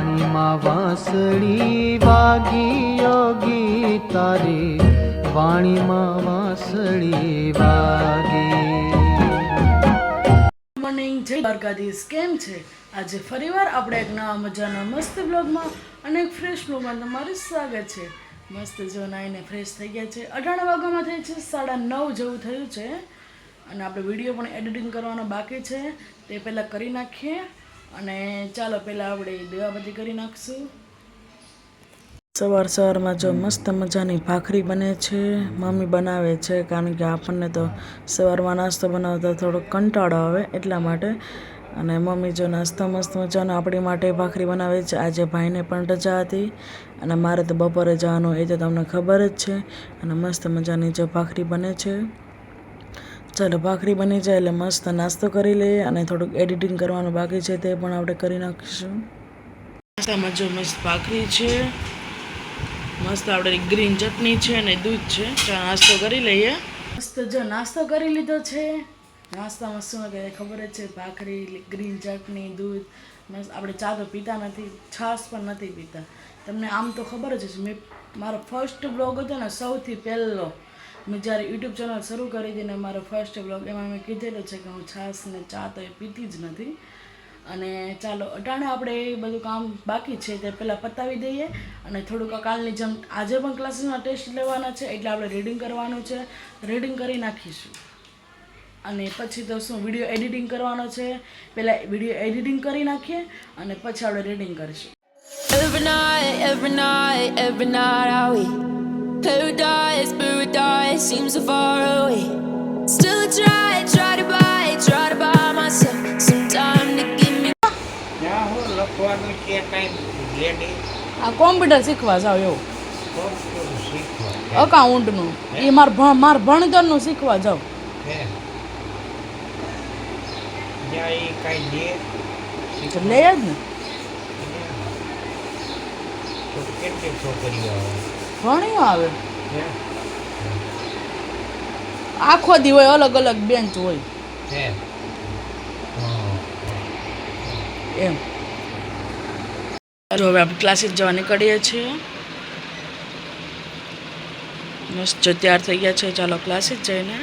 વાણીમાં વાંસળી વાગી યોગી તારી વાણીમાં વાંસળી વાગી. મોર્નિંગ, જય દ્વારકાધીશ. કેમ છે? આજે ફરીવાર આપણે એક નવા મજાના મસ્ત બ્લોગમાં અને એક ફ્રેશ બ્લોગમાં તમારું સ્વાગત છે. મસ્ત જો નાઈને ફ્રેશ થઈ ગયા છે. 18 વાગ્યામાં થઈ છે, 9:30 જેવું થયું છે અને આપણે વિડીયો પણ એડિટિંગ કરવાનો બાકી છે, તે પહેલાં કરી નાખીએ. અને ચાલો પહેલાં આપણે દીવાબત્તી કરી નાખશું. સવારમાં જો મસ્ત મજાની ભાખરી બને છે, મમ્મી બનાવે છે, કારણ કે આપણને તો સવારમાં નાસ્તો બનાવતા થોડો કંટાળો આવે એટલા માટે. અને મમ્મી જો નાસ્તો મસ્ત મજાનો આપણી માટે ભાખરી બનાવે છે. આજે ભાઈને પણ રજા હતી અને મારે તો બપોરે જવાનું એ તો તમને ખબર જ છે. અને મસ્ત મજાની જો ભાખરી બને છે. ચાલો ભાખરી બની જાય એટલે મસ્ત નાસ્તો કરી લઈએ અને થોડુંક એડિટિંગ કરવાનું બાકી છે, તે પણ આપણે કરી નાખીશું. નાસ્તામાં જો મસ્ત ભાખરી છે, મસ્ત આપણે ગ્રીન ચટણી છે અને દૂધ છે. ચાલો નાસ્તો કરી લઈએ. મસ્ત જો નાસ્તો કરી લીધો છે. નાસ્તામાં શું કે ખબર જ છે, ભાખરી, ગ્રીન ચટણી, દૂધ. મસ્ત આપણે ચા તો પીતા નથી, છાશ પણ નથી પીતા. તમને આમ તો ખબર જ છે, મેં મારો ફર્સ્ટ બ્લોગ હતો ને, સૌથી પહેલો મેં જ્યારે યુટ્યુબ ચેનલ શરૂ કરી હતી ને, મારો ફર્સ્ટ બ્લોગ, એમાં મેં કીધેલું છે કે હું છાશ ને ચા તો એ પીતી જ નથી. અને ચાલો અટાણે આપણે એ બધું કામ બાકી છે તે પહેલાં પતાવી દઈએ અને થોડુંક કાલની જેમ આજે પણ ક્લાસીસમાં ટેસ્ટ લેવાના છે, એટલે આપણે રીડિંગ કરવાનું છે. રીડિંગ કરી નાખીશું અને પછી તો શું વિડીયો એડિટિંગ કરવાનો છે. પહેલાં વિડીયો એડિટિંગ કરી નાખીએ અને પછી આપણે રીડિંગ કરીશું. Every night I wait. Paradise seems so far away. Still I try to buy myself some time to give me. આ કોમ્પ્યુટર શીખવા જાવ એવું અકાઉન્ટનું, એ માર ભણતરનું શીખવા જાવ. લે જ ને, ઘણી આવે. આખો દી હોય, અલગ અલગ બેન્ચ હોય એમ. હવે આપણે ક્લાસીસ જવા નીકળીએ છીએ. મસ્ત જો તૈયાર થઈ ગયા છે, ચાલો ક્લાસીસ જઈને.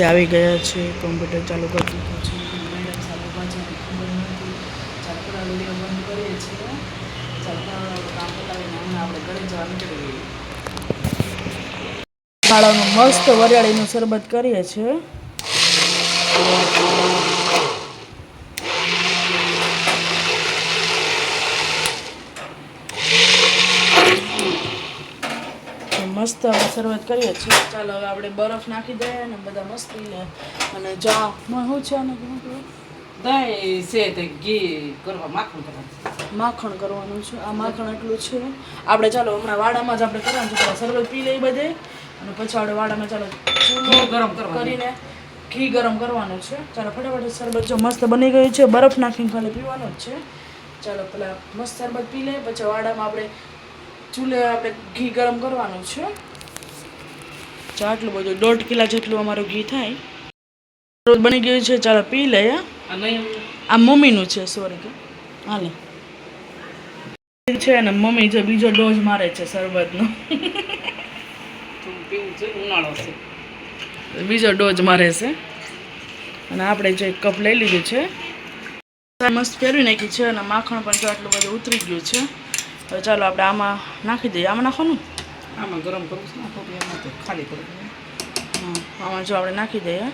આવી ગયા છે, કોમ્પ્યુટર ચાલુ કરી દીધું છે. મેડમ સાહેબ પાછળ ખબર નથી. ચાલો થોડા વિડીયો બંધ કરીએ છીએ. ચાલો કામ પતાવીને હમણાં આપણે ઘરે જવા નીકળી ગઈએ. શાળાનું મસ્ત વરિયાળીનું શરબત કરીએ છીએ. મસ્ત શરબત કરીએ છીએ. ચાલો હવે આપણે બરફ નાખી દઈએ અને બધા મસ્ત પી લે. અને જા શું છે આને દહીં છે તે ઘી કરવા માખણ કરવાનું છે. આ માખણ એટલું છે આપણે. ચાલો હમણાં વાડામાં જ આપણે કરવાનું છે. શરબત પી લઈએ બધે અને પછી આપણે વાડામાં ચાલો ચૂલો ગરમ કરીને ઘી ગરમ કરવાનું છે. ચાલો ફટાફટ શરબત જો મસ્ત બની ગયું છે, બરફ નાખીને ખાલી પીવાનું જ છે. ચાલો પેલા મસ્ત શરબત પી લઈએ, પછી વાડામાં આપણે ચૂલે આપણે ઘી ગરમ કરવાનું છે. આટલું બધું 1.5 કિલો જેટલું અમારું ઘી થાય. બની ગયું છે, ચાલો પી લઈએ. આ મમ્મીનું છે, સોરી કે હાલે છે ને મમ્મી જે બીજો ડોઝ મારે છે શરબતનો. બીજો ડોઝ મારે છે. અને આપણે જે કપ લઈ લીધું છે, મસ્ત ફેરવી નાખી છે અને માખણ પણ જો આટલું બધું ઉતરી ગયું છે. હવે ચાલો આપણે આમાં નાખી દઈએ. આમાં નાખવાનું, આમાં ગરમ કરવું છે, ખાલી કરવું. હા, આમાં જો આપણે નાખી દઈએ.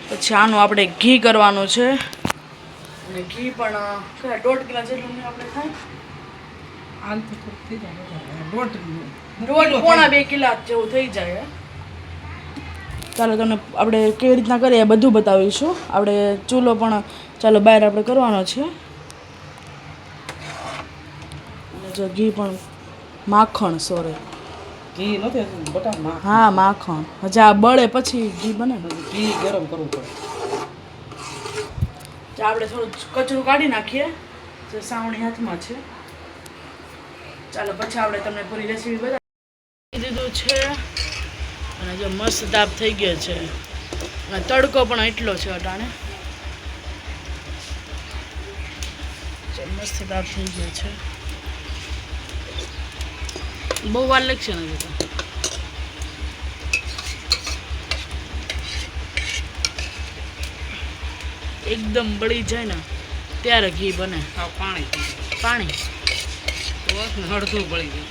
પછી આનું આપણે ઘી કરવાનું છે. અને ઘી પણ 1.5 કિલો જેટલું આપણે થાય. પોણા 2 કિલો જેવું થઈ જાય. ચાલો તમને આપણે કેવી રીતના કરીએ બધું બતાવીશું. આપણે ચૂલો પણ ચાલો બહાર આપણે કરવાનો છે. અને જો ઘી પણ માખણ, સોરી ઘી નથી બટા, હા માખણ. હજી આ બળે પછી ઘી બને. ઘી ગરમ કરવું પડે. તો આપણે થોડું કચરું કાઢી નાખીએ જે સાવણી હાથમાં છે. ચાલો પછી આપણે તમને પૂરી રેસીપી બતાવી દીધું છે. અને જો મસ્ત તાપ થઈ ગયો છે અને તડકો પણ એટલો છે અટાણે. મસ્ત તાપ થઈ ગયો છે. બહુ વાર લાગશે ને તો એકદમ બળી જાય ને ત્યારે ઘી બને. પાણી પાણી હળતું બળી ગયું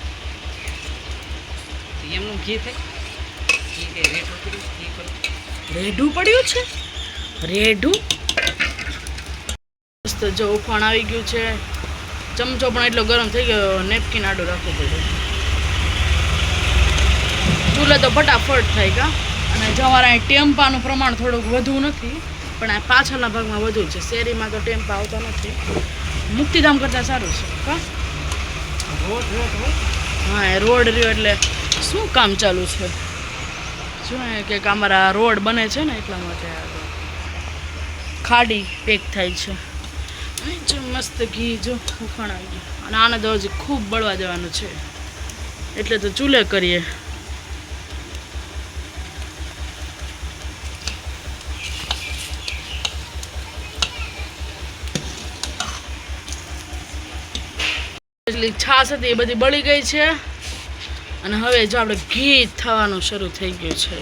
એમનું ઘી થાય રેઢું પડ્યું છે. રેઢું મસ્ત જો ઉફાણ આવી ગયું છે. ચમચો પણ એટલો ગરમ થઈ ગયો, નેપકિન આડો રાખવું પડ્યું. ચૂલે તો ફટાફટ થાય કા. અને જો અમારા અહીં ટેમ્પાનું પ્રમાણ થોડુંક વધુ નથી, પણ આ પાછળના ભાગમાં વધુ છે. શેરીમાં તો ટેમ્પા આવતા નથી. મુક્તિધામ કરતાં સારું છે કા. હા એ રોડ રહ્યો એટલે શું કામ ચાલુ છે? શું કે અમારા રોડ બને છે ને એટલા માટે ખાડી પેક થાય છે. જો મસ્ત ઘી જો ઉફાણ આવી ગયું. અને આને તો હજી ખૂબ બળવા દેવાનું છે એટલે તો ચૂલે કરીએ. એટલી છાશ હતી એ બધી બળી ગઈ છે. અને હવે જો આપણે ઘી થવાનું શરૂ થઈ ગયું છે.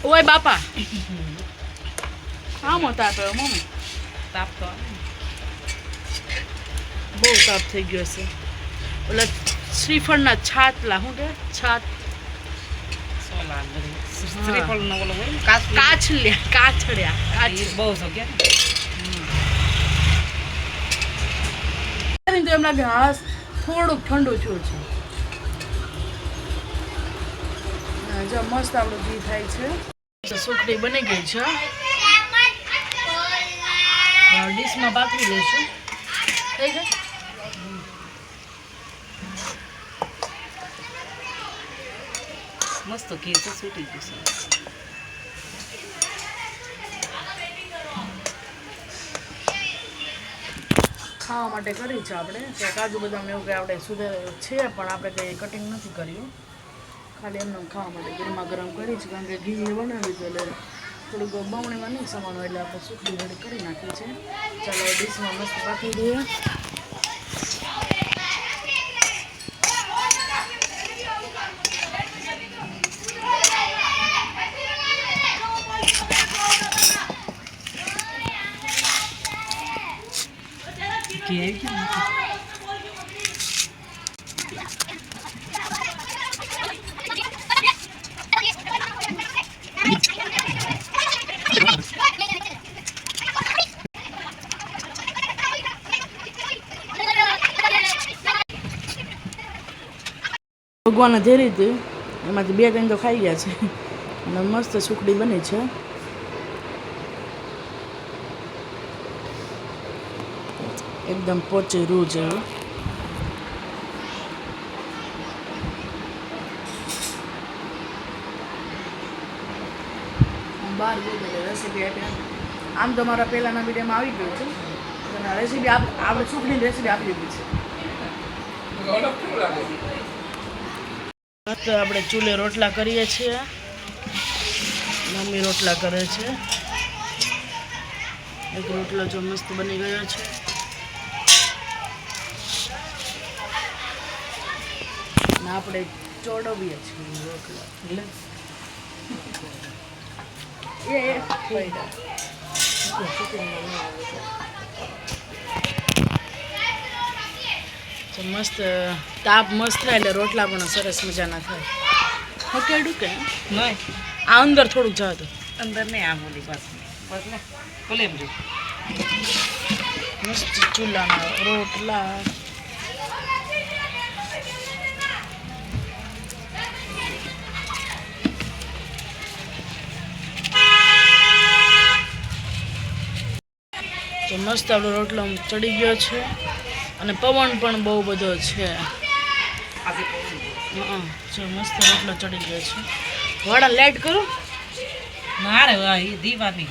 ઓય બાપા આમ તાપ મમ્મી તાપ તો બહુ તાપ થઈ ગયો છે. ઓલા શ્રીફળના છાતલા શું કે છાત શ્રીફળ નો બોલો કાછડ્યા બહુ છો કે તો એમ લાગે હા થોડુંક ઠંડુ થયું છે. જો મસ્ત આપણું ઘી થાય છે. સુખડી બની ગઈ છે. ડીશમાં પાથરી લઈશું. થઈ ગઈ. મસ્ત ઘી તો છૂટી ગયું છે. ખાવા માટે કરી છે આપણે કે કાજુ બદામ એવું કંઈ આપણે સુધારે છે પણ આપણે કંઈ કટિંગ નથી કર્યું. ખાલી એમને ખાવા માટે ગરમા ગરમ કરી છે કારણ કે ઘી બનાવી છે એટલે થોડુંક બમણીમાં નહીં સમાનું એટલે આપણે સુખડી રેડી કરી નાખી છે. ચાલો ડીશમાં મસ્ત પાકી દઈએ. ભગવાને ધેરી હતી એમાંથી 2-3 તો ખાઈ ગયા છે. અને મસ્ત સુખડી બની છે. એકદમ પોચી રૂ જેવું. બહાર ગઈ રેસીપી આપી. આમ તો મારા પહેલાંના વિડીયોમાં આવી ગયું છે. રેસીપી આપણે સુખડીની રેસીપી આપી દીધી છે. મસ્ત આપણે ચૂલે રોટલા કરીએ છીએ. મમ્મી રોટલા કરે છે. એક રોટલો જો મસ્ત બની ગયો છે. ને આપણે ચોડવીએ છીએ રોટલા. મસ્ત તાપ મસ્ત થાય એટલે રોટલા પણ સરસ મજાના થાય. હકેડું કે નહીં આ અંદર થોડુંક જતું અંદર નહીં આમ ઓલી બસ બસ ને ભલે એમ જો મસ્ત ચૂલાના રોટલા. તો મસ્ત આપણો રોટલો ચડી ગયો છે અને પવન પણ બહુ બધો છે. જો મસ્ત રોટલો ચડી ગયો છે. વાળા લાઈટ કરો. મારે એ દીવાની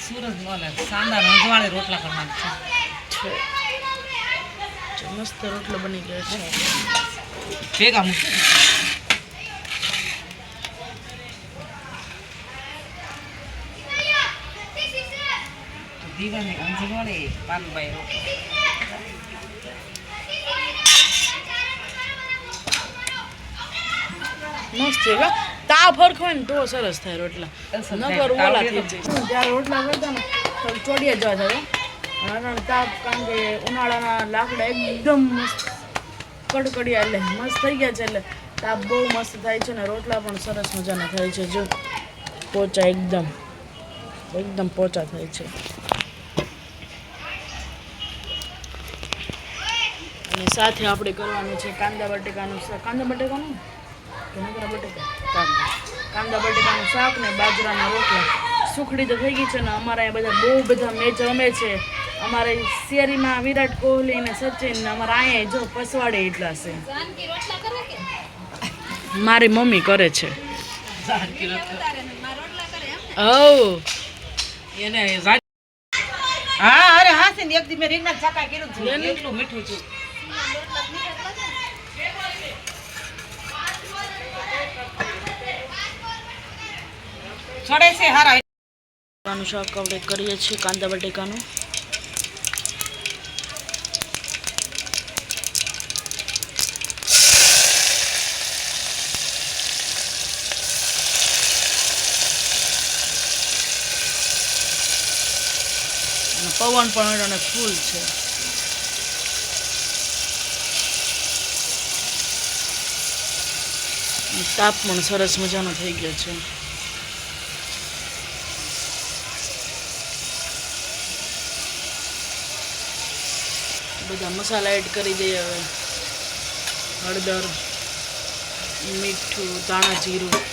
સૂરજ મોલે સાંદા રંજવાળે રોટલા કરવાના છે મસ્ત રોટલો બની ગયો છે ભેગા મૂકી દીવાની રંજવાળે પાનભાઈ રોટલો મસ્ત છે તાપ ફરખો ને તો સરસ થાય રોટલા નકર ઓલા થઈ જાય જ્યારે રોટલા કરતા ને તો ચોડીએ જવા થાય અને તાપ કારણ કે ઉનાળાના લાકડા એકદમ મસ્ત કડકડિયા એટલે મસ્ત થઈ ગયા છે એટલે તાપ બહુ મસ્ત થાય છે ને રોટલા પણ સરસ મજાના થાય છે જો પોચા એકદમ પોચા થાય છે અને સાથે આપણે કરવાનું છે કાંદા બટેકાનું શાક કાંદા બટેકાનું કાંદા બટેકાનું શાક ને બાજરાના રોટલા સુખડી તો થઈ ગઈ છે ને અમારા અહીંયા બધા બહુ બધા મેચ રમે છે અમારે શેરીમાં વિરાટ કોહલી ને સચિન ને અમારા અહીંયા જો પસવાડે એટલા છે મારી મમ્મી કરે છે એને હા અરે હા છે ને એક દી મેં રીંગણા ચાકા કર્યું છે એટલું મીઠું છે છોડે છે હારા શાક આપણે કરીએ છીએ કાંદા બટેકાનું પવન પણ અને ફૂલ છે તાપ પણ સરસ મજાનો થઈ ગયો છે બધા મસાલા એડ કરી દઈએ હવે હળદર મીઠું ધાણા જીરું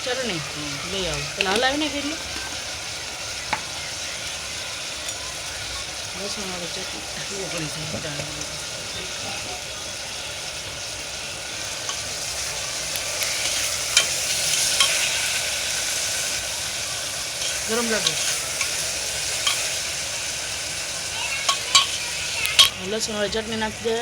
ચટણી લઈ આવો પેલા હલાવીને કેટલી લસણ વાળી ચટણી ગરમ રાખો લસણ વાળી ચટણી નાખી દે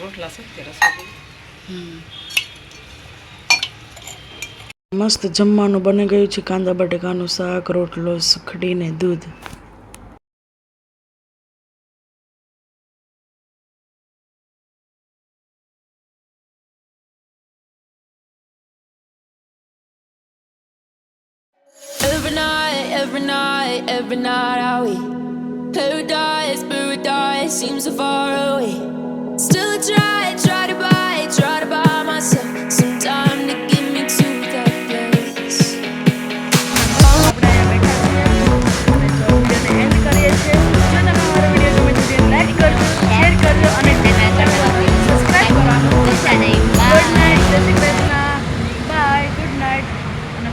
રોટલા સત્ય રસોઈ મસ્ત જમવાનું બની ગયું છે કાંદા બટેકાનું શાક રોટલો સુખડી ને દૂધ Every night how we paradise seems so far away. Still I try to buy myself some time to get me to that place.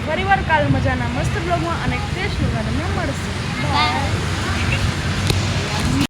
ફરીવાર કાલ મજાના મસ્ત બ્લોગમાં અને ફ્રેશ લોકોને મળશે બાય.